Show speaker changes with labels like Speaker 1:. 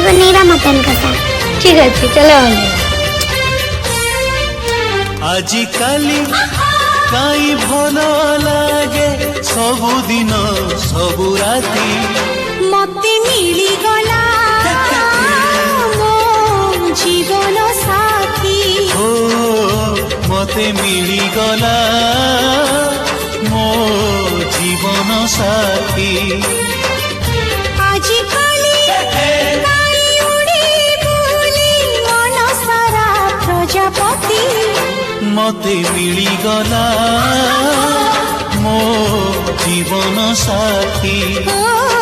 Speaker 1: नहीं मटन कसा।
Speaker 2: ठीक अच्छे चलो
Speaker 3: आजिकाली काई भल लागे सबुदिन सबु राती
Speaker 4: मते मिली गला मो जीवन साथी
Speaker 3: ओ मते मिली गला मो जीवन साथी
Speaker 4: आजिकाली काई उड़ी बुली मन सारा प्रजापति
Speaker 3: मते मिली गला मो जीवन साथी
Speaker 4: ओ